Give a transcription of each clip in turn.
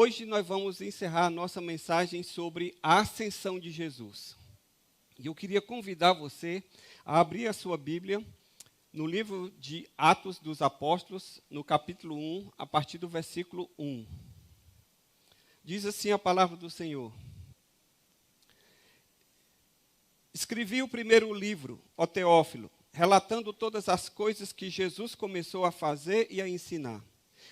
Hoje nós vamos encerrar a nossa mensagem sobre a ascensão de Jesus. E eu queria convidar você a abrir a sua Bíblia no livro de Atos dos Apóstolos, no capítulo 1, a partir do versículo 1. Diz assim a palavra do Senhor. Escrevi o primeiro livro, ó Teófilo, relatando todas as coisas que Jesus começou a fazer e a ensinar,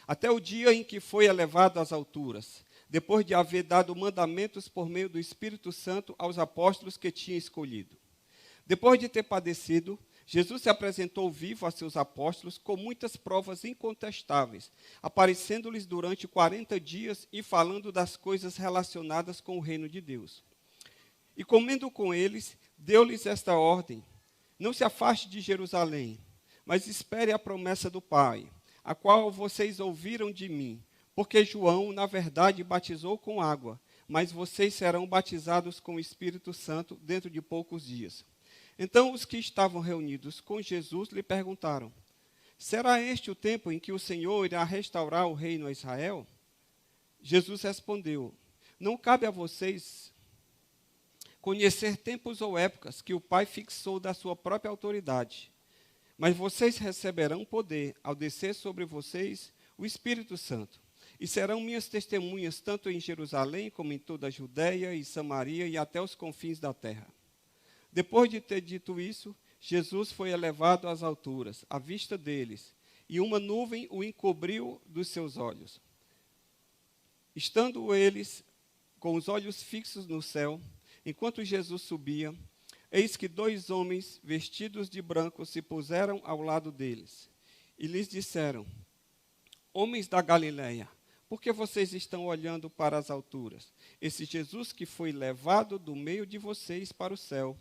até o dia em que foi elevado às alturas, depois de haver dado mandamentos por meio do Espírito Santo aos apóstolos que tinha escolhido. Depois de ter padecido, Jesus se apresentou vivo a seus apóstolos com muitas provas incontestáveis, aparecendo-lhes durante 40 dias e falando das coisas relacionadas com o reino de Deus. E comendo com eles, deu-lhes esta ordem: não se afaste de Jerusalém, mas espere a promessa do Pai, a qual vocês ouviram de mim, porque João, na verdade, batizou com água, mas vocês serão batizados com o Espírito Santo dentro de poucos dias. Então os que estavam reunidos com Jesus lhe perguntaram: será este o tempo em que o Senhor irá restaurar o reino a Israel? Jesus respondeu: não cabe a vocês conhecer tempos ou épocas que o Pai fixou da sua própria autoridade, mas vocês receberão poder ao descer sobre vocês o Espírito Santo, e serão minhas testemunhas tanto em Jerusalém como em toda a Judéia e Samaria e até os confins da terra. Depois de ter dito isso, Jesus foi elevado às alturas, à vista deles, e uma nuvem o encobriu dos seus olhos. Estando eles com os olhos fixos no céu, enquanto Jesus subia, eis que 2 homens vestidos de branco se puseram ao lado deles, e lhes disseram: homens da Galileia, por que vocês estão olhando para as alturas? Esse Jesus que foi levado do meio de vocês para o céu,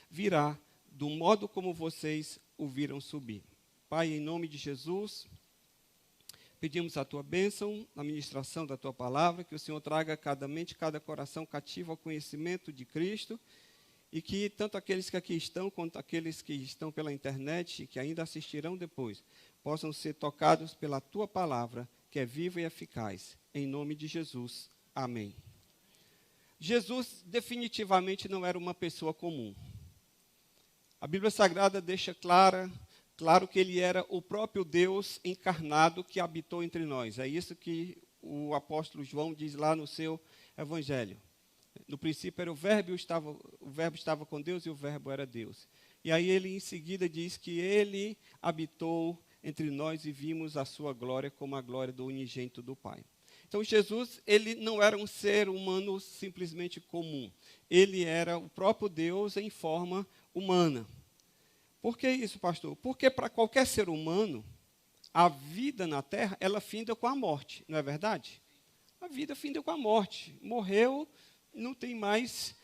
virá do modo como vocês o viram subir. Pai, em nome de Jesus, pedimos a tua bênção na ministração da tua palavra, que o Senhor traga cada mente, cada coração cativo ao conhecimento de Cristo, e que tanto aqueles que aqui estão, quanto aqueles que estão pela internet e que ainda assistirão depois, possam ser tocados pela tua palavra, que é viva e eficaz. Em nome de Jesus. Amém. Jesus definitivamente não era uma pessoa comum. A Bíblia Sagrada deixa claro que ele era o próprio Deus encarnado que habitou entre nós. É isso que o apóstolo João diz lá no seu evangelho. No princípio era o verbo estava com Deus e o verbo era Deus. E aí ele em seguida diz que ele habitou entre nós e vimos a sua glória como a glória do unigênito do Pai. Então Jesus, ele não era um ser humano simplesmente comum. Ele era o próprio Deus em forma humana. Por que isso, pastor? Porque para qualquer ser humano, a vida na Terra, ela finda com a morte, não é verdade? A vida finda com a morte. Morreu, não tem mais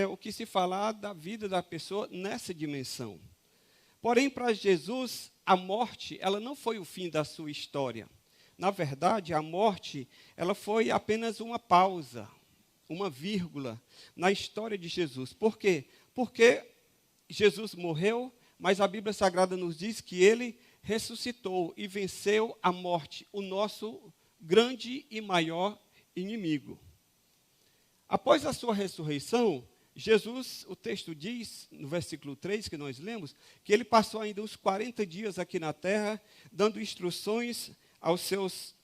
o que se falar da vida da pessoa nessa dimensão. Porém, para Jesus, a morte, ela não foi o fim da sua história. Na verdade, a morte, ela foi apenas uma pausa, uma vírgula na história de Jesus. Por quê? Porque Jesus morreu, mas a Bíblia Sagrada nos diz que ele ressuscitou e venceu a morte, o nosso grande e maior inimigo. Após a sua ressurreição, Jesus, o texto diz, no versículo 3 que nós lemos, que ele passou ainda uns 40 dias aqui na terra, dando instruções aos seus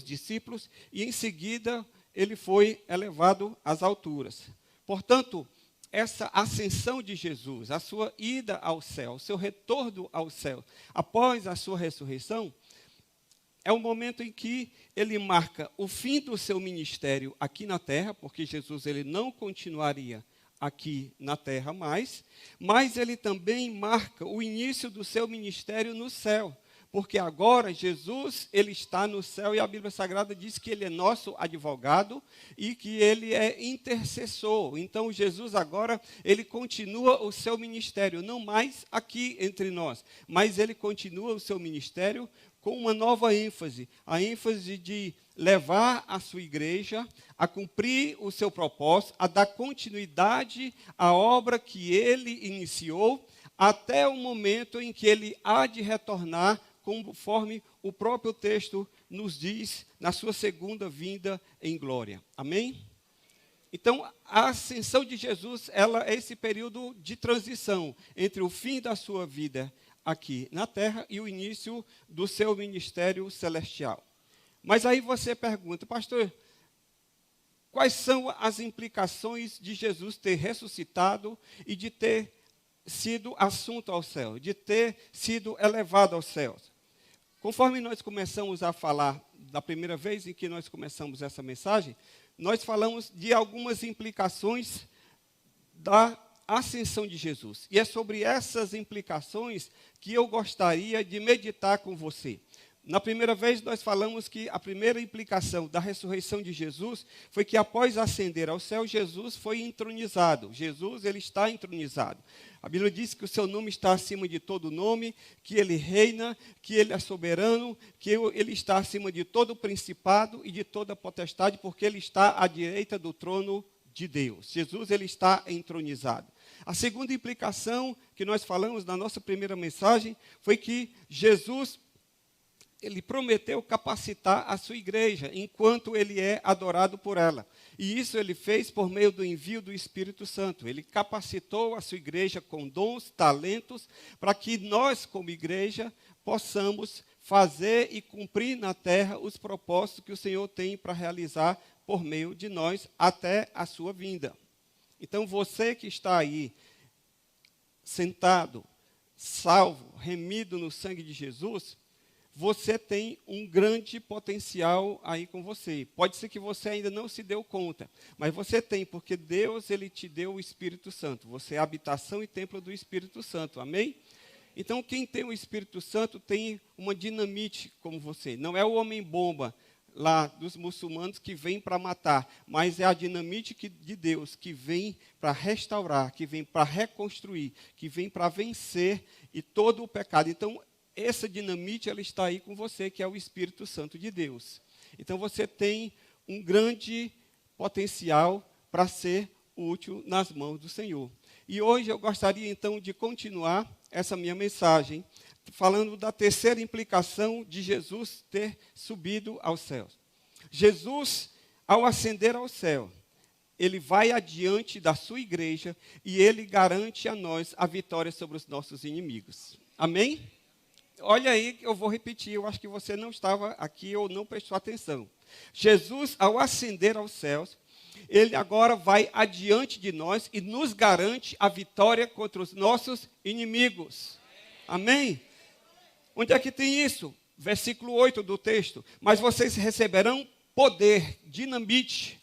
discípulos, e em seguida ele foi elevado às alturas. Portanto, essa ascensão de Jesus, a sua ida ao céu, o seu retorno ao céu, após a sua ressurreição, é o momento em que ele marca o fim do seu ministério aqui na terra, porque Jesus ele não continuaria aqui na terra mais, mas ele também marca o início do seu ministério no céu, porque agora Jesus ele está no céu e a Bíblia Sagrada diz que ele é nosso advogado e que ele é intercessor. Então Jesus agora ele continua o seu ministério, não mais aqui entre nós, mas ele continua o seu ministério com uma nova ênfase, a ênfase de levar a sua igreja a cumprir o seu propósito, a dar continuidade à obra que ele iniciou, até o momento em que ele há de retornar conforme o próprio texto nos diz, na sua segunda vinda em glória. Amém? Então, a ascensão de Jesus, ela é esse período de transição entre o fim da sua vida aqui na terra e o início do seu ministério celestial. Mas aí você pergunta, pastor, quais são as implicações de Jesus ter ressuscitado e de ter sido assunto ao céu, de ter sido elevado aos céus? Conforme nós começamos a falar da primeira vez em que nós começamos essa mensagem, nós falamos de algumas implicações da ascensão de Jesus. E é sobre essas implicações que eu gostaria de meditar com você. Na primeira vez, nós falamos que a primeira implicação da ressurreição de Jesus foi que, após ascender ao céu, Jesus foi entronizado. Jesus, ele está entronizado. A Bíblia diz que o seu nome está acima de todo nome, que ele reina, que ele é soberano, que ele está acima de todo principado e de toda potestade, porque ele está à direita do trono de Deus. Jesus, ele está entronizado. A segunda implicação que nós falamos na nossa primeira mensagem foi que Jesus, ele prometeu capacitar a sua igreja, enquanto ele é adorado por ela. E isso ele fez por meio do envio do Espírito Santo. Ele capacitou a sua igreja com dons, talentos, para que nós, como igreja, possamos fazer e cumprir na terra os propósitos que o Senhor tem para realizar por meio de nós até a sua vinda. Então, você que está aí, sentado, salvo, remido no sangue de Jesus, você tem um grande potencial aí com você. Pode ser que você ainda não se deu conta, mas você tem, porque Deus, ele te deu o Espírito Santo. Você é habitação e templo do Espírito Santo, amém? Então, quem tem o Espírito Santo tem uma dinamite como você. Não é o homem-bomba lá dos muçulmanos que vem para matar, mas é a dinamite de Deus que vem para restaurar, que vem para reconstruir, que vem para vencer e todo o pecado. Então, essa dinamite, ela está aí com você, que é o Espírito Santo de Deus. Então, você tem um grande potencial para ser útil nas mãos do Senhor. E hoje eu gostaria, então, de continuar essa minha mensagem, falando da terceira implicação de Jesus ter subido aos céus. Jesus, ao ascender ao céu, ele vai adiante da sua igreja e ele garante a nós a vitória sobre os nossos inimigos. Amém? Olha aí, eu vou repetir, eu acho que você não estava aqui ou não prestou atenção. Jesus, ao ascender aos céus, ele agora vai adiante de nós e nos garante a vitória contra os nossos inimigos. Amém? Onde é que tem isso? Versículo 8 do texto. Mas vocês receberão poder, dinamite,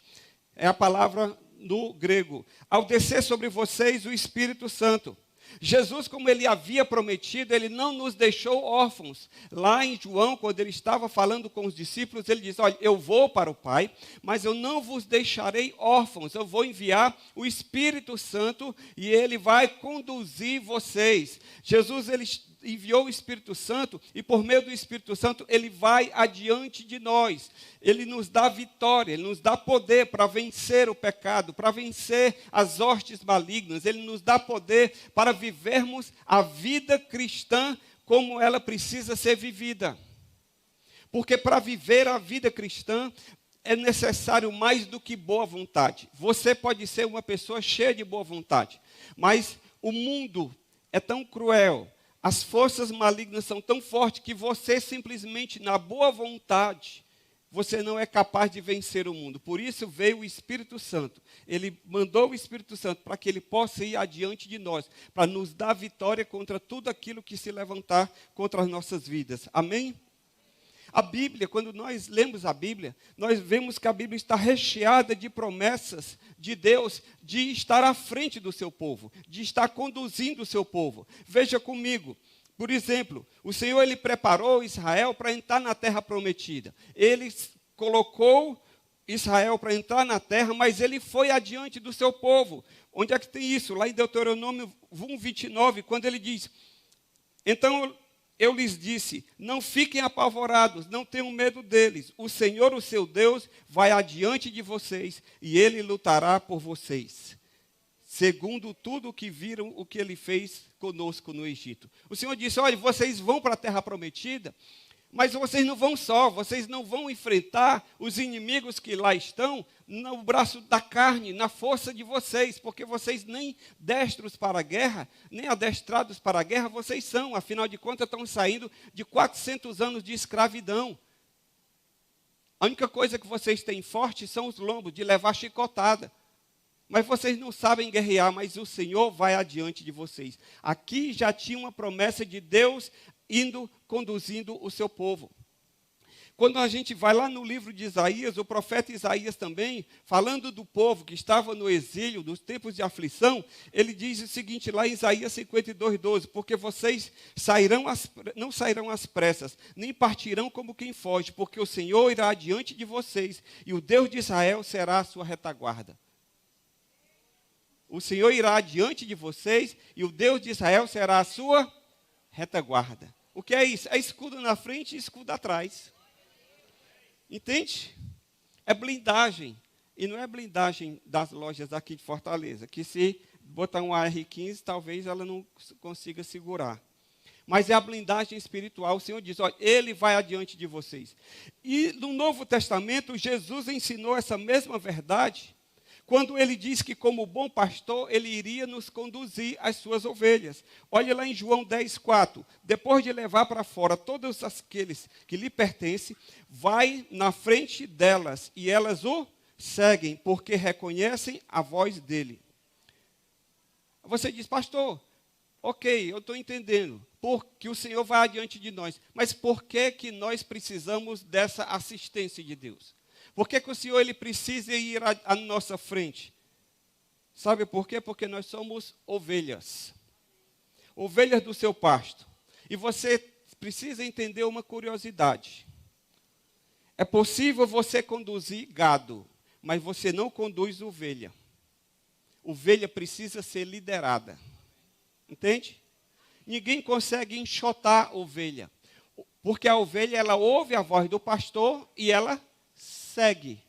é a palavra no grego, ao descer sobre vocês o Espírito Santo. Jesus, como ele havia prometido, ele não nos deixou órfãos. Lá em João, quando ele estava falando com os discípulos, ele diz, olha, eu vou para o Pai, mas eu não vos deixarei órfãos. Eu vou enviar o Espírito Santo e ele vai conduzir vocês. Jesus, ele enviou o Espírito Santo e por meio do Espírito Santo ele vai adiante de nós. Ele nos dá vitória, ele nos dá poder para vencer o pecado, para vencer as hostes malignas. Ele nos dá poder para vivermos a vida cristã como ela precisa ser vivida. Porque para viver a vida cristã é necessário mais do que boa vontade. Você pode ser uma pessoa cheia de boa vontade, mas o mundo é tão cruel, as forças malignas são tão fortes que você simplesmente, na boa vontade, você não é capaz de vencer o mundo. Por isso veio o Espírito Santo. Ele mandou o Espírito Santo para que ele possa ir adiante de nós, para nos dar vitória contra tudo aquilo que se levantar contra as nossas vidas. Amém? A Bíblia, quando nós lemos a Bíblia, nós vemos que a Bíblia está recheada de promessas de Deus de estar à frente do seu povo, de estar conduzindo o seu povo. Veja comigo, por exemplo, o Senhor ele preparou Israel para entrar na terra prometida. Ele colocou Israel para entrar na terra, mas ele foi adiante do seu povo. Onde é que tem isso? Lá em Deuteronômio 1:29, quando ele diz, então eu lhes disse, não fiquem apavorados, não tenham medo deles. O Senhor, o seu Deus, vai adiante de vocês e ele lutará por vocês. segundo tudo o que viram o que ele fez conosco no Egito. O Senhor disse, olha, vocês vão para a terra prometida, mas vocês não vão só, vocês não vão enfrentar os inimigos que lá estão no braço da carne, na força de vocês, porque vocês nem destros para a guerra, nem adestrados para a guerra vocês são, afinal de contas estão saindo de 400 anos de escravidão. A única coisa que vocês têm forte são os lombos, de levar chicotada. Mas vocês não sabem guerrear, mas o Senhor vai adiante de vocês. Aqui já tinha uma promessa de Deus conduzindo o seu povo. Quando a gente vai lá no livro de Isaías, o profeta Isaías também, falando do povo que estava no exílio, dos tempos de aflição, ele diz o seguinte lá em Isaías 52:12, porque vocês não sairão às pressas, nem partirão como quem foge, porque o Senhor irá adiante de vocês, e o Deus de Israel será a sua retaguarda. O Senhor irá adiante de vocês, e o Deus de Israel será a sua retaguarda. O que é isso? É escudo na frente e escudo atrás. Entende? É blindagem. E não é blindagem das lojas aqui de Fortaleza, que se botar um AR-15, talvez ela não consiga segurar. Mas é a blindagem espiritual. O Senhor diz, olha, Ele vai adiante de vocês. E no Novo Testamento, Jesus ensinou essa mesma verdade, quando ele diz que, como bom pastor, ele iria nos conduzir às suas ovelhas. Olha lá em João 10:4. Depois de levar para fora todos aqueles que lhe pertencem, vai na frente delas, e elas o seguem, porque reconhecem a voz dele. Você diz, pastor, ok, eu estou entendendo, porque o Senhor vai adiante de nós. Mas por que nós precisamos dessa assistência de Deus? Por que o Senhor ele precisa ir à nossa frente? Sabe por quê? Porque nós somos ovelhas. Ovelhas do seu pasto. E você precisa entender uma curiosidade. É possível você conduzir gado, mas você não conduz ovelha. Ovelha precisa ser liderada. Entende? Ninguém consegue enxotar ovelha. Porque a ovelha, ela ouve a voz do pastor e ela segue.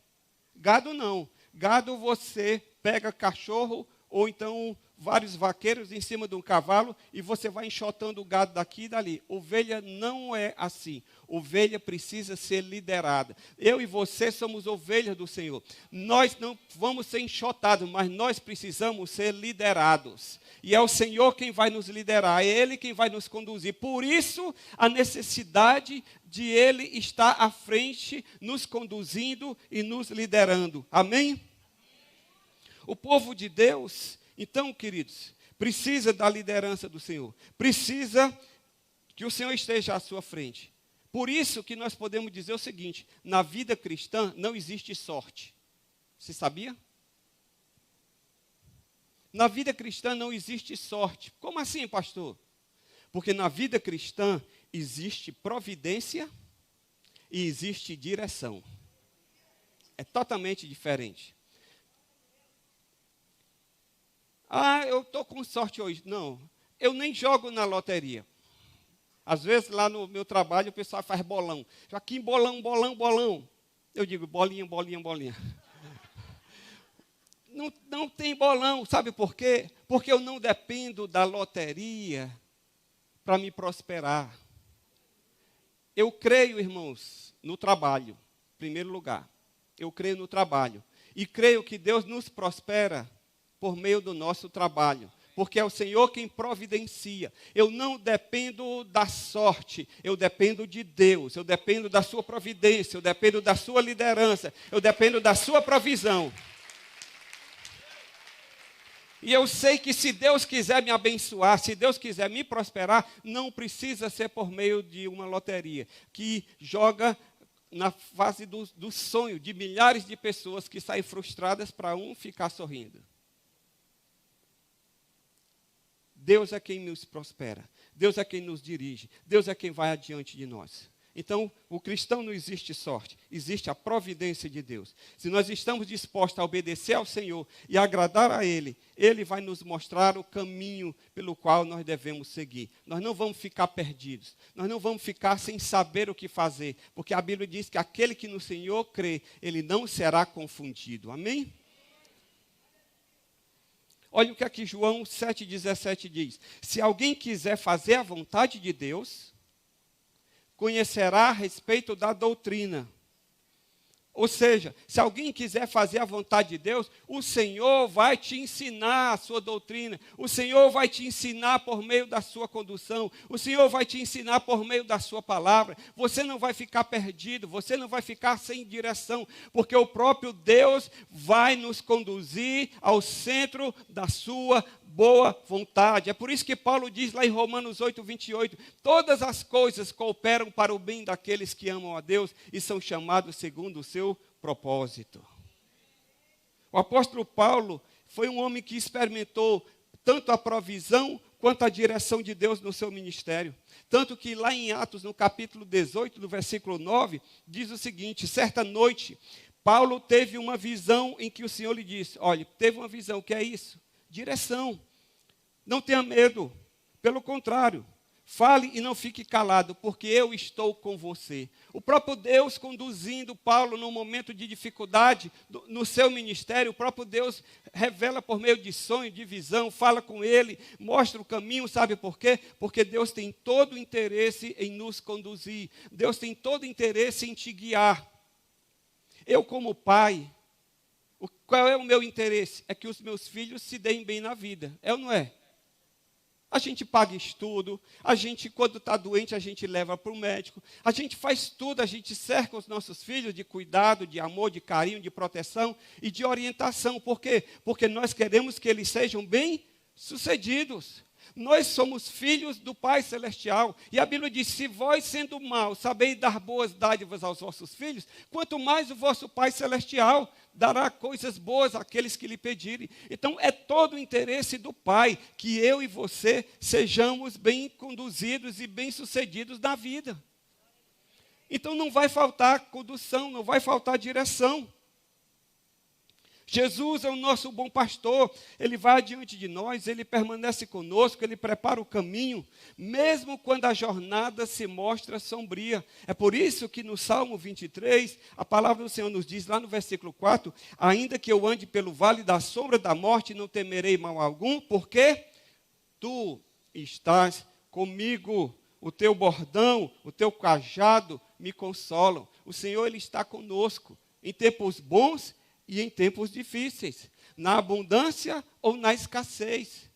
Gado não. Gado você pega cachorro ou então vários vaqueiros em cima de um cavalo e você vai enxotando o gado daqui e dali. Ovelha não é assim. Ovelha precisa ser liderada. Eu e você somos ovelhas do Senhor. Nós não vamos ser enxotados, mas nós precisamos ser liderados. E é o Senhor quem vai nos liderar, é Ele quem vai nos conduzir. Por isso, a necessidade de Ele estar à frente, nos conduzindo e nos liderando. Amém? O povo de Deus, então, queridos, precisa da liderança do Senhor. Precisa que o Senhor esteja à sua frente. Por isso que nós podemos dizer o seguinte, na vida cristã não existe sorte. Você sabia? Na vida cristã não existe sorte. Como assim, pastor? Porque na vida cristã existe providência e existe direção. É totalmente diferente. Ah, eu estou com sorte hoje. Não, eu nem jogo na loteria. Às vezes lá no meu trabalho o pessoal faz bolão. Aqui bolão, bolão, bolão. Eu digo bolinha, bolinha, bolinha. Não tem bolão, sabe por quê? Porque eu não dependo da loteria para me prosperar. Eu creio, irmãos, no trabalho, em primeiro lugar. Eu creio no trabalho. E creio que Deus nos prospera por meio do nosso trabalho. Porque é o Senhor quem providencia. Eu não dependo da sorte, eu dependo de Deus. Eu dependo da sua providência, eu dependo da sua liderança, eu dependo da sua provisão. E eu sei que se Deus quiser me abençoar, se Deus quiser me prosperar, não precisa ser por meio de uma loteria, que joga na fase do sonho de milhares de pessoas que saem frustradas para um ficar sorrindo. Deus é quem nos prospera, Deus é quem nos dirige, Deus é quem vai adiante de nós. Então, o cristão não existe sorte, existe a providência de Deus. Se nós estamos dispostos a obedecer ao Senhor e agradar a Ele, Ele vai nos mostrar o caminho pelo qual nós devemos seguir. Nós não vamos ficar perdidos, nós não vamos ficar sem saber o que fazer, porque a Bíblia diz que aquele que no Senhor crê, ele não será confundido. Amém? Olha o que aqui João 7,17 diz. Se alguém quiser fazer a vontade de Deus, conhecerá a respeito da doutrina. Ou seja, se alguém quiser fazer a vontade de Deus, o Senhor vai te ensinar a sua doutrina, o Senhor vai te ensinar por meio da sua condução, o Senhor vai te ensinar por meio da sua palavra. Você não vai ficar perdido, você não vai ficar sem direção, porque o próprio Deus vai nos conduzir ao centro da sua boa vontade. É por isso que Paulo diz lá em Romanos 8:28, todas as coisas cooperam para o bem daqueles que amam a Deus e são chamados segundo o seu propósito. O apóstolo Paulo foi um homem que experimentou tanto a provisão quanto a direção de Deus no seu ministério. Tanto que lá em Atos, no capítulo 18, no versículo 9, diz o seguinte: certa noite, Paulo teve uma visão em que o Senhor lhe disse, olha, teve uma visão, o que é isso? Direção. Não tenha medo, pelo contrário, fale e não fique calado, porque eu estou com você. O próprio Deus conduzindo Paulo num momento de dificuldade no seu ministério, o próprio Deus revela por meio de sonho, de visão, fala com ele, mostra o caminho, sabe por quê? Porque Deus tem todo o interesse em nos conduzir, Deus tem todo o interesse em te guiar. Eu como pai, qual é o meu interesse? É que os meus filhos se deem bem na vida, é ou não é? A gente paga estudo, a gente, quando está doente, a gente leva para o médico, a gente faz tudo, a gente cerca os nossos filhos de cuidado, de amor, de carinho, de proteção e de orientação. Por quê? Porque nós queremos que eles sejam bem-sucedidos. Nós somos filhos do Pai Celestial. E a Bíblia diz, se vós, sendo maus, sabeis dar boas dádivas aos vossos filhos, quanto mais o vosso Pai Celestial dará coisas boas àqueles que lhe pedirem. Então, é todo o interesse do Pai que eu e você sejamos bem conduzidos e bem-sucedidos na vida. Então, não vai faltar condução, não vai faltar direção. Jesus é o nosso bom pastor, ele vai adiante de nós, ele permanece conosco, ele prepara o caminho, mesmo quando a jornada se mostra sombria. É por isso que no Salmo 23, a palavra do Senhor nos diz, lá no versículo 4, ainda que eu ande pelo vale da sombra da morte, não temerei mal algum, porque tu estás comigo, o teu bordão, o teu cajado me consolam. O Senhor, ele está conosco, em tempos bons e em tempos difíceis, na abundância ou na escassez,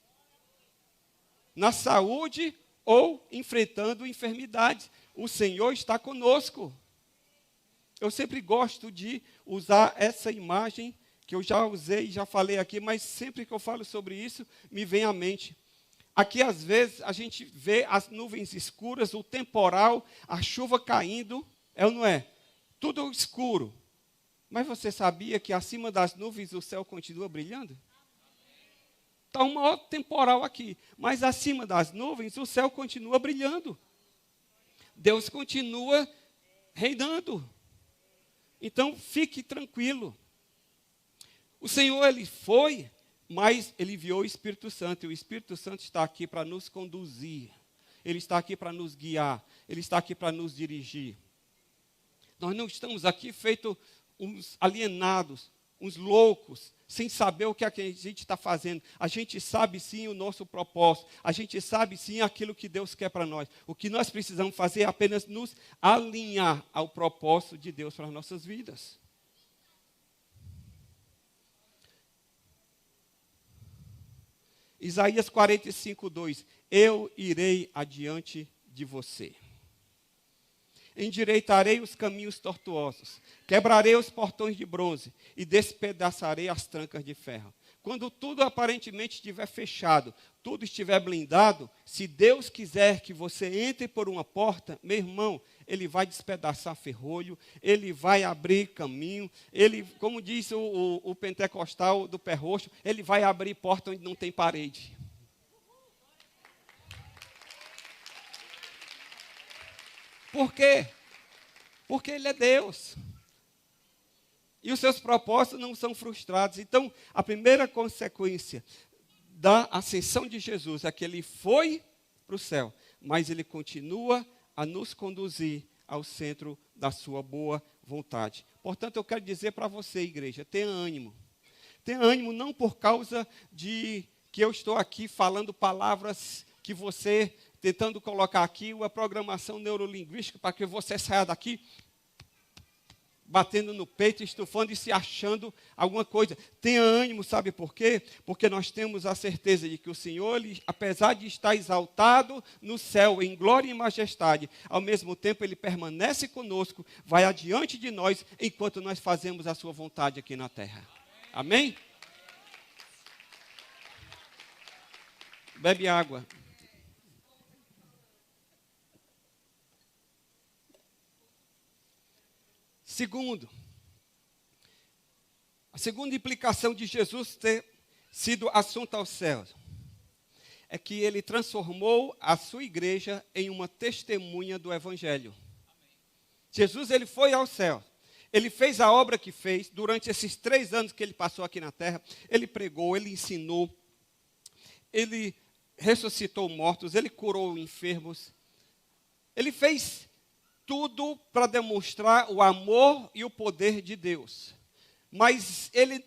na saúde ou enfrentando enfermidades. O Senhor está conosco. Eu sempre gosto de usar essa imagem, que eu já usei, já falei aqui, mas sempre que eu falo sobre isso, me vem à mente. Aqui, às vezes, a gente vê as nuvens escuras, o temporal, a chuva caindo, é ou não é? Tudo escuro. Mas você sabia que acima das nuvens o céu continua brilhando? Está um maior temporal aqui, mas acima das nuvens o céu continua brilhando. Deus continua reinando. Então, fique tranquilo. O Senhor, ele foi, mas ele enviou o Espírito Santo, e o Espírito Santo está aqui para nos conduzir. Ele está aqui para nos guiar, ele está aqui para nos dirigir. Nós não estamos aqui feitos uns alienados, uns loucos, sem saber o que a gente está fazendo. A gente sabe sim o nosso propósito, a gente sabe sim aquilo que Deus quer para nós. O que nós precisamos fazer é apenas nos alinhar ao propósito de Deus para as nossas vidas. Isaías 45:2, eu irei adiante de você. Endireitarei os caminhos tortuosos, quebrarei os portões de bronze e despedaçarei as trancas de ferro. Quando tudo aparentemente estiver fechado, tudo estiver blindado, se Deus quiser que você entre por uma porta, meu irmão, ele vai despedaçar ferrolho, ele vai abrir caminho, ele, como diz o pentecostal do pé roxo, ele vai abrir porta onde não tem parede. Por quê? Porque ele é Deus. E os seus propósitos não são frustrados. Então, a primeira consequência da ascensão de Jesus é que ele foi para o céu, mas ele continua a nos conduzir ao centro da sua boa vontade. Portanto, eu quero dizer para você, igreja, tenha ânimo. Tenha ânimo não por causa de que eu estou aqui falando palavras que você, tentando colocar aqui uma programação neurolinguística para que você saia daqui batendo no peito, estufando e se achando alguma coisa. Tenha ânimo, sabe por quê? Porque nós temos a certeza de que o Senhor, ele, apesar de estar exaltado no céu, em glória e majestade, ao mesmo tempo ele permanece conosco, vai adiante de nós, enquanto nós fazemos a sua vontade aqui na terra. Amém? Bebe água. Segundo, a segunda implicação de Jesus ter sido assunto aos céus é que ele transformou a sua igreja em uma testemunha do Evangelho. Jesus, ele foi ao céu, ele fez a obra que fez durante esses 3 anos que ele passou aqui na terra. Ele pregou, ele ensinou, ele ressuscitou mortos, ele curou enfermos, ele fez tudo para demonstrar o amor e o poder de Deus. Mas ele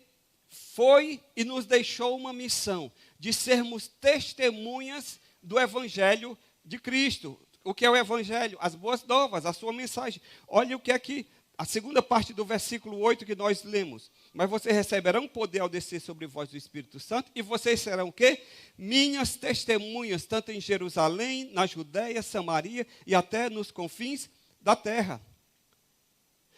foi e nos deixou uma missão de sermos testemunhas do Evangelho de Cristo. O que é o Evangelho? As boas novas, a sua mensagem. Olha o que é que a segunda parte do versículo 8 que nós lemos. Mas vocês receberão poder ao descer sobre vós do Espírito Santo, e vocês serão o quê? Minhas testemunhas, tanto em Jerusalém, na Judéia, Samaria e até nos confins da terra.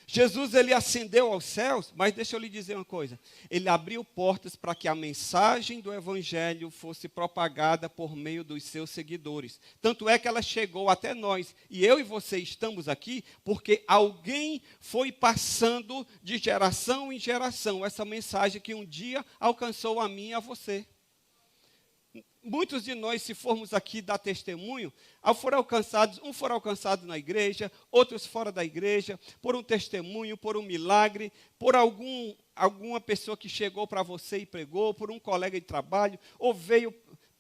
Jesus, ele ascendeu aos céus, mas deixa eu lhe dizer uma coisa. Ele abriu portas para que a mensagem do Evangelho fosse propagada por meio dos seus seguidores. Tanto é que ela chegou até nós. E eu e você estamos aqui porque alguém foi passando de geração em geração essa mensagem que um dia alcançou a mim e a você. Muitos de nós, se formos aqui dar testemunho, foram alcançados na igreja, outros fora da igreja, por um testemunho, por um milagre, por alguma pessoa que chegou para você e pregou, por um colega de trabalho, ou veio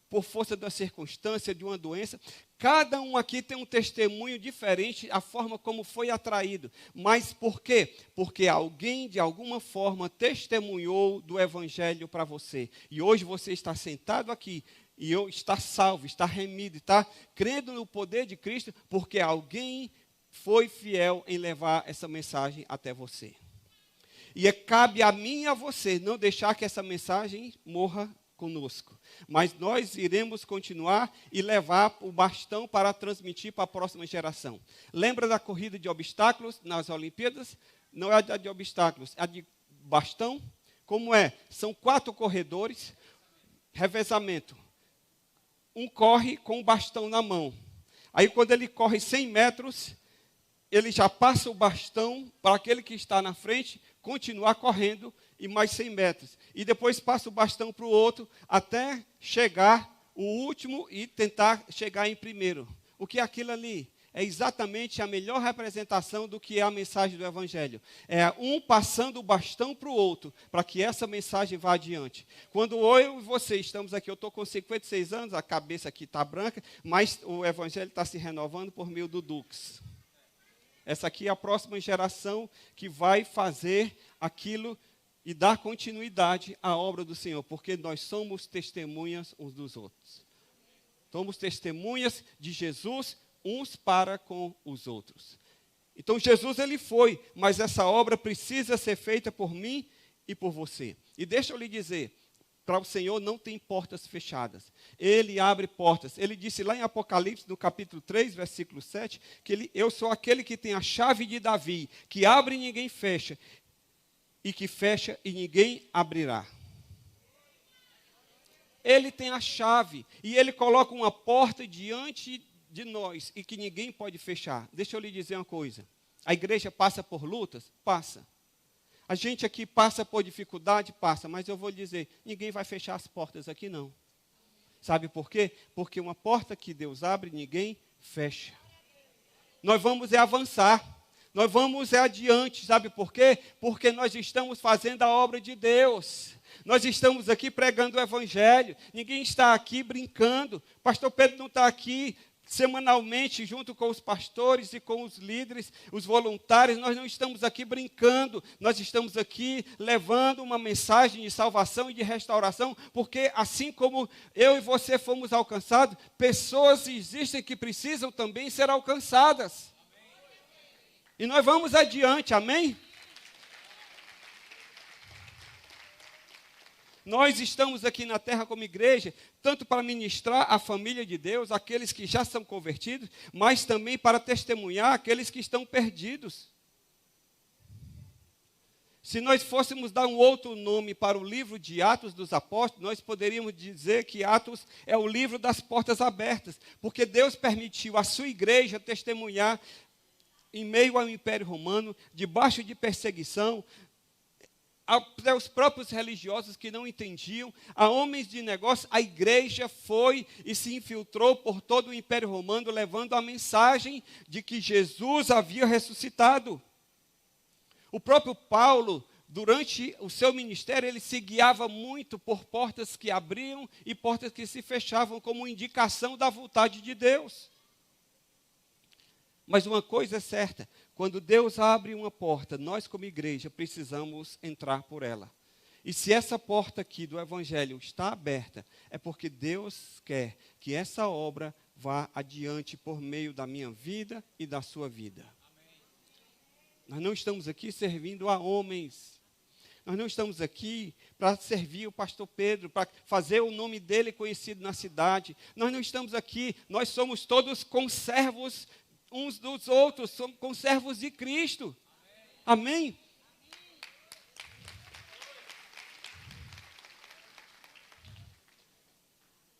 por força da circunstância, de uma doença. Cada um aqui tem um testemunho diferente, a forma como foi atraído. Mas por quê? Porque alguém, de alguma forma, testemunhou do Evangelho para você. E hoje você está sentado aqui, e está salvo, está remido, está crendo no poder de Cristo, porque alguém foi fiel em levar essa mensagem até você. E cabe a mim e a você não deixar que essa mensagem morra conosco. Mas nós iremos continuar e levar o bastão para transmitir para a próxima geração. Lembra da corrida de obstáculos nas Olimpíadas? Não é a de obstáculos, é a de bastão. Como é? São 4 corredores, revezamento. Um corre com o bastão na mão. Aí, quando ele corre 100 metros, ele já passa o bastão para aquele que está na frente continuar correndo e mais 100 metros. E depois passa o bastão para o outro até chegar o último e tentar chegar em primeiro. O que é aquilo ali? É exatamente a melhor representação do que é a mensagem do Evangelho. É um passando o bastão para o outro, para que essa mensagem vá adiante. Quando eu e você estamos aqui, eu estou com 56 anos, a cabeça aqui está branca, mas o Evangelho está se renovando por meio do Dux. Essa aqui é a próxima geração que vai fazer aquilo e dar continuidade à obra do Senhor, porque nós somos testemunhas uns dos outros. Somos testemunhas de Jesus uns para com os outros. Então Jesus, ele foi, mas essa obra precisa ser feita por mim e por você. E deixa eu lhe dizer, para o Senhor não tem portas fechadas. Ele abre portas. Ele disse lá em Apocalipse, no capítulo 3, versículo 7, que eu sou aquele que tem a chave de Davi, que abre e ninguém fecha, e que fecha e ninguém abrirá. Ele tem a chave, e ele coloca uma porta diante de nós, e que ninguém pode fechar. Deixa eu lhe dizer uma coisa. A igreja passa por lutas? Passa. A gente aqui passa por dificuldade? Passa. Mas eu vou lhe dizer, ninguém vai fechar as portas aqui não. Sabe por quê? Porque uma porta que Deus abre, ninguém fecha. Nós vamos avançar. Nós vamos adiante. Sabe por quê? Porque nós estamos fazendo a obra de Deus. Nós estamos aqui pregando o Evangelho. Ninguém está aqui brincando. Pastor Pedro não está aqui semanalmente, junto com os pastores e com os líderes, os voluntários. Nós não estamos aqui brincando, nós estamos aqui levando uma mensagem de salvação e de restauração, porque assim como eu e você fomos alcançados, pessoas existem que precisam também ser alcançadas. E nós vamos adiante, amém? Nós estamos aqui na terra como igreja, tanto para ministrar a família de Deus, aqueles que já são convertidos, mas também para testemunhar aqueles que estão perdidos. Se nós fôssemos dar um outro nome para o livro de Atos dos Apóstolos, nós poderíamos dizer que Atos é o livro das portas abertas, porque Deus permitiu a sua igreja testemunhar em meio ao Império Romano, debaixo de perseguição, até os próprios religiosos que não entendiam, a homens de negócio, a igreja foi e se infiltrou por todo o Império Romano, levando a mensagem de que Jesus havia ressuscitado. O próprio Paulo, durante o seu ministério, ele se guiava muito por portas que abriam e portas que se fechavam, como indicação da vontade de Deus. Mas uma coisa é certa, quando Deus abre uma porta, nós como igreja precisamos entrar por ela. E se essa porta aqui do Evangelho está aberta, é porque Deus quer que essa obra vá adiante por meio da minha vida e da sua vida. Amém. Nós não estamos aqui servindo a homens. Nós não estamos aqui para servir o pastor Pedro, para fazer o nome dele conhecido na cidade. Nós não estamos aqui, nós somos todos conservos uns dos outros, somos conservos de Cristo. Amém? Amém?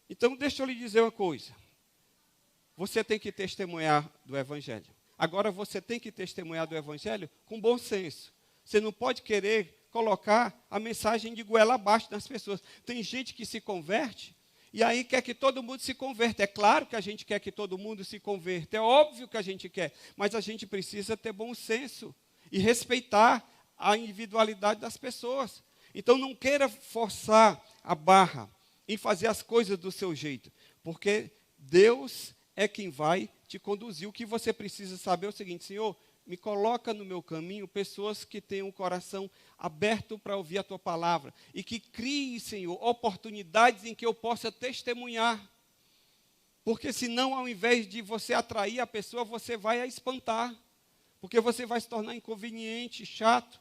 Então, deixa eu lhe dizer uma coisa. Você tem que testemunhar do Evangelho. Agora, você tem que testemunhar do Evangelho com bom senso. Você não pode querer colocar a mensagem de goela abaixo das pessoas. Tem gente que se converte e aí quer que todo mundo se converta. É claro que a gente quer que todo mundo se converta, é óbvio que a gente quer, mas a gente precisa ter bom senso e respeitar a individualidade das pessoas. Então não queira forçar a barra em fazer as coisas do seu jeito, porque Deus é quem vai te conduzir. O que você precisa saber é o seguinte: Senhor, me coloca no meu caminho pessoas que tenham o coração aberto para ouvir a Tua palavra e que criem, Senhor, oportunidades em que eu possa testemunhar. Porque senão, ao invés de você atrair a pessoa, você vai a espantar. Porque você vai se tornar inconveniente, chato.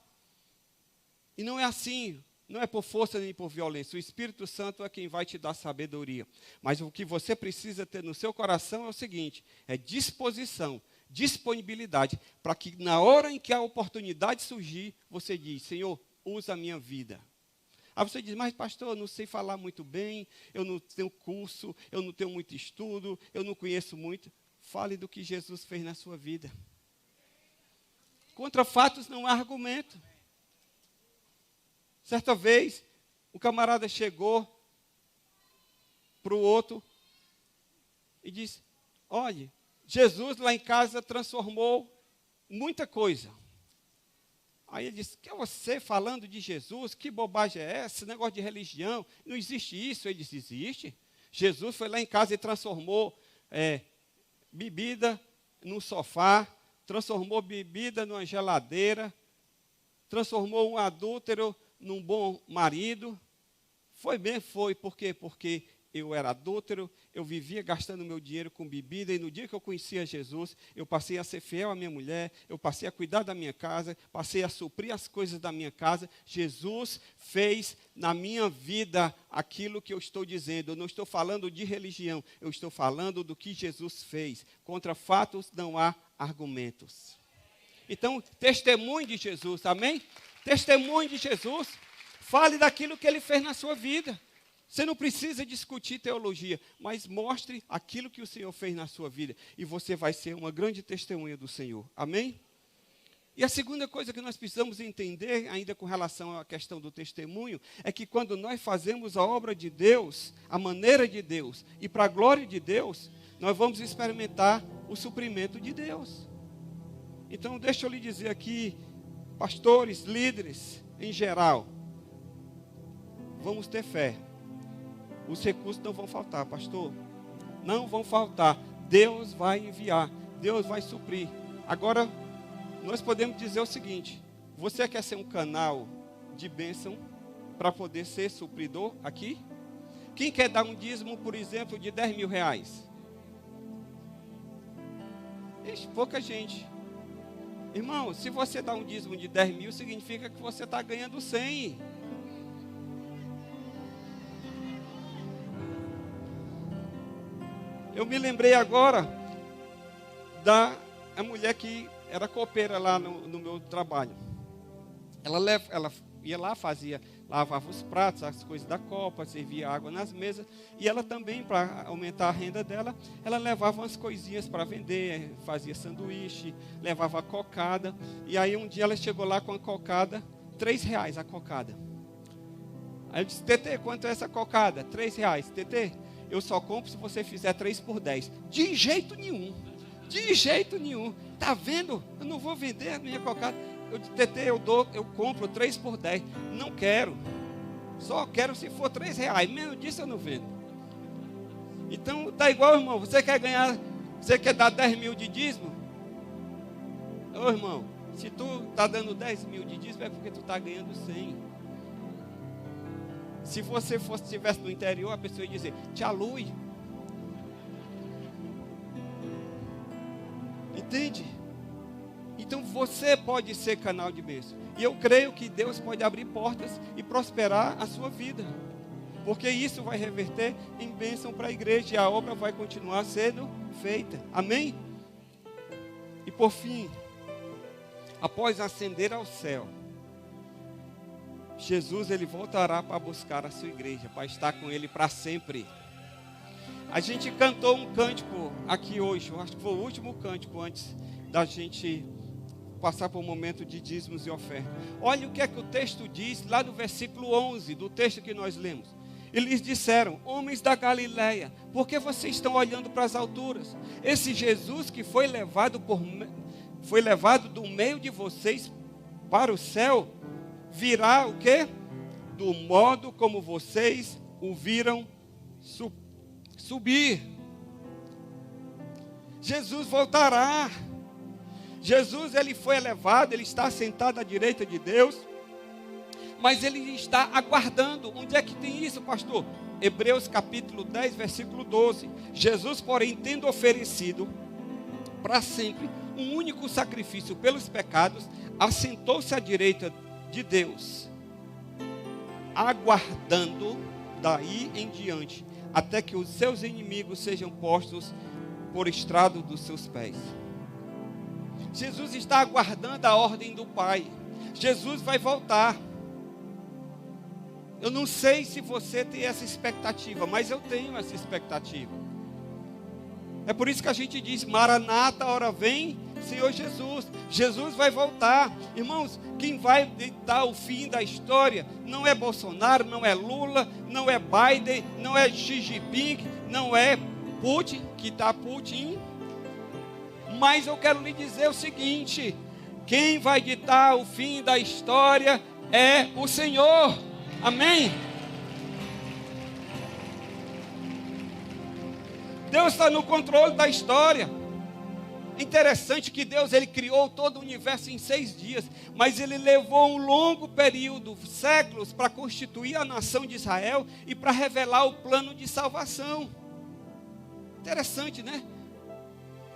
E não é assim, não é por força nem por violência. O Espírito Santo é quem vai te dar sabedoria. Mas o que você precisa ter no seu coração é o seguinte: é disposição, disponibilidade, para que na hora em que a oportunidade surgir, você diz: Senhor, usa a minha vida. Aí você diz: mas pastor, eu não sei falar muito bem, eu não tenho curso, eu não tenho muito estudo, eu não conheço muito. Fale do que Jesus fez na sua vida. Contra fatos não há argumento. Certa vez, um camarada chegou para o outro e disse: olhe, Jesus lá em casa transformou muita coisa. Aí ele disse: que é você falando de Jesus? Que bobagem é essa? Esse negócio de religião, não existe isso. Ele disse: existe. Jesus foi lá em casa e transformou bebida num sofá, transformou bebida numa geladeira, transformou um adúltero num bom marido. Foi bem, foi. Por quê? Porque eu era adúltero, eu vivia gastando meu dinheiro com bebida, e no dia que eu conhecia Jesus, eu passei a ser fiel à minha mulher, eu passei a cuidar da minha casa, passei a suprir as coisas da minha casa. Jesus fez na minha vida aquilo que eu estou dizendo. Eu não estou falando de religião, eu estou falando do que Jesus fez. Contra fatos não há argumentos. Então, testemunhe de Jesus, amém? Testemunhe de Jesus, fale daquilo que Ele fez na sua vida. Você não precisa discutir teologia, mas mostre aquilo que o Senhor fez na sua vida, e você vai ser uma grande testemunha do Senhor. Amém? E a segunda coisa que nós precisamos entender, ainda com relação à questão do testemunho, é que quando nós fazemos a obra de Deus, a maneira de Deus, e para a glória de Deus, nós vamos experimentar o suprimento de Deus. Então, deixa eu lhe dizer aqui, pastores, líderes, em geral, vamos ter fé. Os recursos não vão faltar, pastor. Não vão faltar. Deus vai enviar, Deus vai suprir. Agora, nós podemos dizer o seguinte: você quer ser um canal de bênção para poder ser supridor aqui? Quem quer dar um dízimo, por exemplo, de 10 mil reais? Ixi, pouca gente. Irmão, se você dá um dízimo de 10 mil, significa que você está ganhando 100. Eu me lembrei agora da mulher que era copeira lá no meu trabalho. Ela ia lá, lavava os pratos, as coisas da copa, servia água nas mesas. E ela também, para aumentar a renda dela, ela levava umas coisinhas para vender, fazia sanduíche, levava cocada. E aí um dia ela chegou lá com a cocada, R$3 a cocada. Aí eu disse: Tetê, quanto é essa cocada? R$3. Tetê, eu só compro se você fizer 3 por 10. De jeito nenhum. De jeito nenhum. Tá vendo? Eu não vou vender a minha cocada. Eu disse: Tetê, eu compro 3 por 10. Não quero. Só quero se for R$3. Menos disso eu não vendo. Então, tá igual, irmão. Você quer dar 10 mil de dízimo? Ô, irmão, se tu tá dando 10 mil de dízimo, é porque tu tá ganhando 100. Se você estivesse no interior, a pessoa ia dizer: te alui. Entende? Então você pode ser canal de bênção. E eu creio que Deus pode abrir portas e prosperar a sua vida. Porque isso vai reverter em bênção para a igreja. E a obra vai continuar sendo feita. Amém? E por fim, após ascender ao céu, Jesus, ele voltará para buscar a sua igreja, para estar com ele para sempre. A gente cantou um cântico aqui hoje, eu acho que foi o último cântico antes da gente passar por um momento de dízimos e ofertas. Olha o que é que o texto diz lá no versículo 11 do texto que nós lemos. Eles disseram: homens da Galileia, por que vocês estão olhando para as alturas? Esse Jesus que foi levado do meio de vocês para o céu, virá o quê? Do modo como vocês o viram subir. Jesus voltará. Jesus, ele foi elevado, ele está sentado à direita de Deus, mas ele está aguardando. Onde é que tem isso, pastor? Hebreus capítulo 10, versículo 12. Jesus, porém, tendo oferecido para sempre um único sacrifício pelos pecados, assentou-se à direita de Deus, aguardando daí em diante, até que os seus inimigos sejam postos por estrado dos seus pés. Jesus está aguardando a ordem do Pai. Jesus vai voltar. Eu não sei se você tem essa expectativa, mas eu tenho essa expectativa. É por isso que a gente diz: Maranata, ora vem, Senhor Jesus. Jesus vai voltar. Irmãos, quem vai ditar o fim da história não é Bolsonaro, não é Lula, não é Biden, não é Xi Jinping, não é Putin, que está Putin. Mas eu quero lhe dizer o seguinte: quem vai ditar o fim da história é o Senhor. Amém? Deus está no controle da história. Interessante que Deus, ele criou todo o universo em 6 dias, mas ele levou um longo período, séculos, para constituir a nação de Israel e para revelar o plano de salvação. Interessante, né?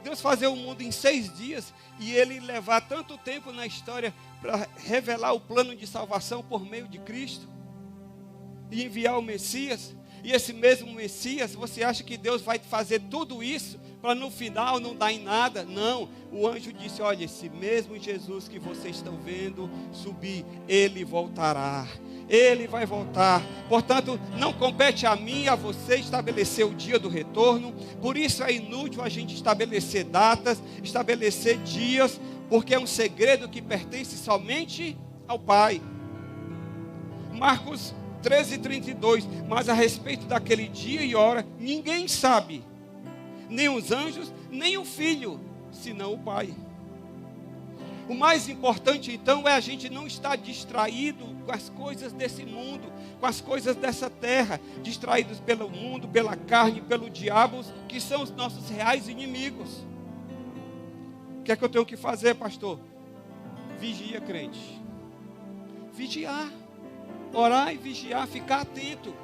Deus fazer o mundo em 6 dias e ele levar tanto tempo na história para revelar o plano de salvação por meio de Cristo e enviar o Messias. E esse mesmo Messias, você acha que Deus vai fazer tudo isso para no final não dar em nada? Não, o anjo disse: olha, esse mesmo Jesus que vocês estão vendo subir, ele voltará. Ele vai voltar. Portanto, não compete a mim e a você estabelecer o dia do retorno. Por isso é inútil a gente estabelecer datas, estabelecer dias, porque é um segredo que pertence somente ao Pai. Marcos 13:32. Mas a respeito daquele dia e hora, ninguém sabe, nem os anjos, nem o Filho, senão o Pai. O mais importante, então, é a gente não estar distraído com as coisas desse mundo, com as coisas dessa terra, distraídos pelo mundo, pela carne, pelo diabo, que são os nossos reais inimigos. O que é que eu tenho que fazer, pastor? Vigia, crente. Vigiar. Orar e vigiar, ficar atento.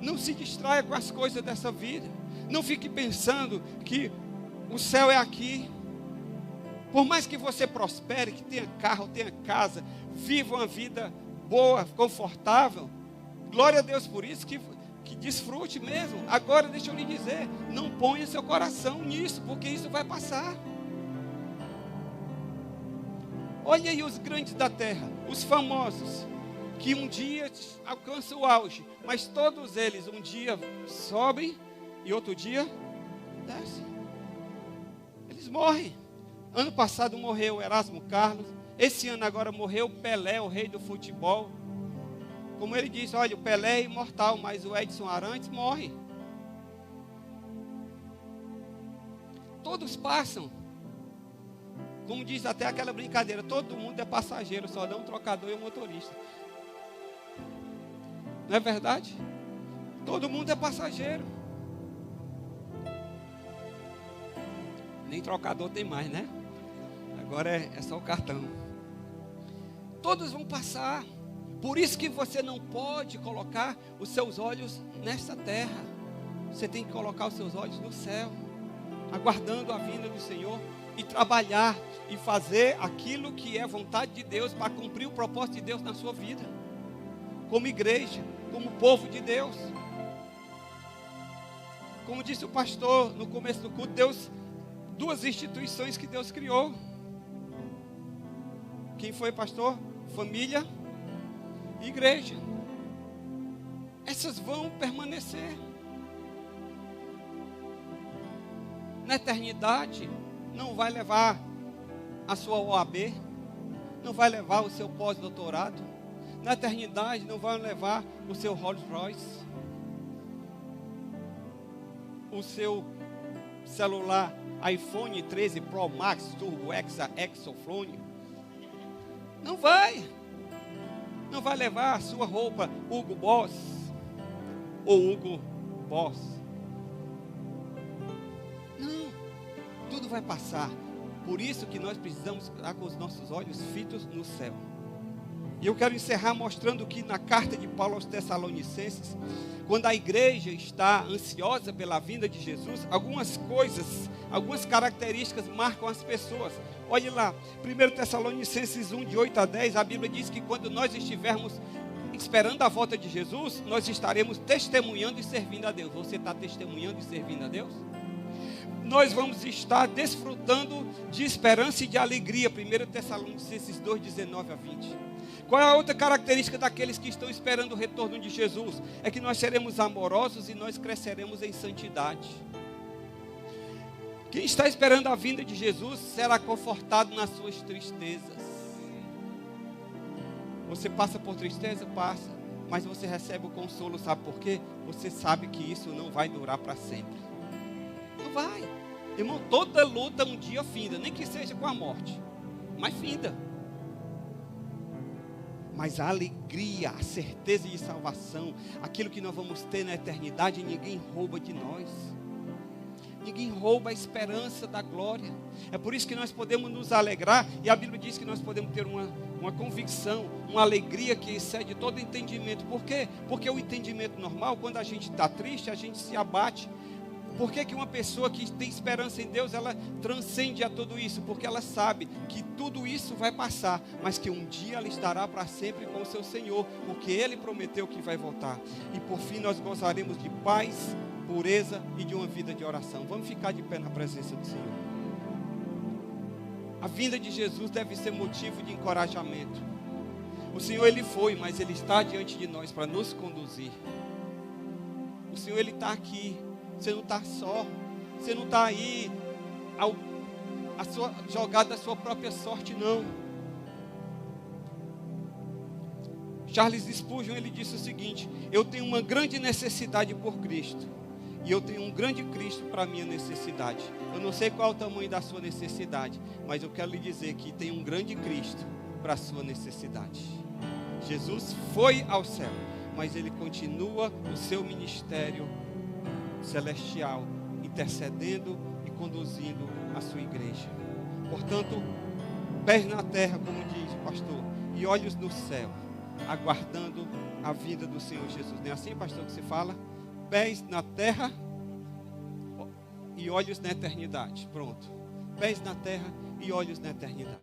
Não se distraia com as coisas dessa vida. Não fique pensando que o céu é aqui. Por mais que você prospere, que tenha carro, tenha casa, viva uma vida boa, confortável, glória a Deus por isso, que desfrute mesmo. Agora deixa eu lhe dizer, não ponha seu coração nisso, porque isso vai passar. Olha aí os grandes da terra, os famosos, que um dia alcançam o auge, mas todos eles um dia sobem e outro dia descem. Eles morrem. Ano passado morreu Erasmo Carlos. Esse ano agora morreu Pelé, o rei do futebol. Como ele diz, olha, o Pelé é imortal, mas o Edson Arantes morre. Todos passam. Como diz até aquela brincadeira, todo mundo é passageiro, só dá um trocador e um motorista. Não é verdade? Todo mundo é passageiro. Nem trocador tem mais, né? Agora é só o cartão. Todos vão passar. Por isso que você não pode colocar os seus olhos nessa terra. Você tem que colocar os seus olhos no céu, aguardando a vinda do Senhor, e trabalhar e fazer aquilo que é vontade de Deus, para cumprir o propósito de Deus na sua vida, como igreja, como povo de Deus. Como disse o pastor no começo do culto, duas instituições que Deus criou. Quem foi, pastor? Família e igreja. Essas vão permanecer. Na eternidade, não vai levar a sua OAB, não vai levar o seu pós-doutorado. Na eternidade, não vai levar o seu Rolls Royce, o seu celular iPhone 13 Pro Max, Turbo Hexa, Exofone. Não vai. Não vai levar a sua roupa Hugo Boss ou Hugo Boss. Não. Tudo vai passar. Por isso que nós precisamos estar com os nossos olhos fitos no céu. E eu quero encerrar mostrando que na carta de Paulo aos Tessalonicenses, quando a igreja está ansiosa pela vinda de Jesus, algumas coisas, algumas características marcam as pessoas. Olhe lá, 1 Tessalonicenses 1, de 8 a 10, a Bíblia diz que quando nós estivermos esperando a volta de Jesus, nós estaremos testemunhando e servindo a Deus. Você está testemunhando e servindo a Deus? Nós vamos estar desfrutando de esperança e de alegria. 1 Tessalonicenses 2, 19 a 20. Qual é a outra característica daqueles que estão esperando o retorno de Jesus? É que nós seremos amorosos e nós cresceremos em santidade. Quem está esperando a vinda de Jesus será confortado nas suas tristezas. Você passa por tristeza? Passa. Mas você recebe o consolo, sabe por quê? Você sabe que isso não vai durar para sempre. Não vai. Irmão, toda luta um dia finda, nem que seja com a morte, mas finda. Mas a alegria, a certeza de salvação, aquilo que nós vamos ter na eternidade, ninguém rouba de nós. Ninguém rouba a esperança da glória. É por isso que nós podemos nos alegrar. E a Bíblia diz que nós podemos ter uma convicção, uma alegria que excede todo entendimento. Por quê? Porque o entendimento normal, quando a gente está triste, a gente se abate. Por que uma pessoa que tem esperança em Deus, ela transcende a tudo isso? Porque ela sabe que tudo isso vai passar, mas que um dia ela estará para sempre com o seu Senhor, porque Ele prometeu que vai voltar. E por fim nós gozaremos de paz, pureza e de uma vida de oração. Vamos ficar de pé na presença do Senhor. A vinda de Jesus deve ser motivo de encorajamento. O Senhor, Ele foi, mas Ele está diante de nós para nos conduzir. O Senhor, Ele está aqui. Você não está só. Você não está aí jogado à sua própria sorte, não. Charles Spurgeon, ele disse o seguinte: eu tenho uma grande necessidade por Cristo, E eu tenho um grande Cristo para a minha necessidade. Eu não sei qual é o tamanho da sua necessidade, mas eu quero lhe dizer que tem um grande Cristo para a sua necessidade. Jesus foi ao céu, mas ele continua o seu ministério celestial, intercedendo e conduzindo a sua igreja. Portanto, pés na terra, como diz o pastor, e olhos no céu, aguardando a vinda do Senhor Jesus. Não é assim, pastor, que se fala? Pés na terra e olhos na eternidade. Pronto. Pés na terra e olhos na eternidade.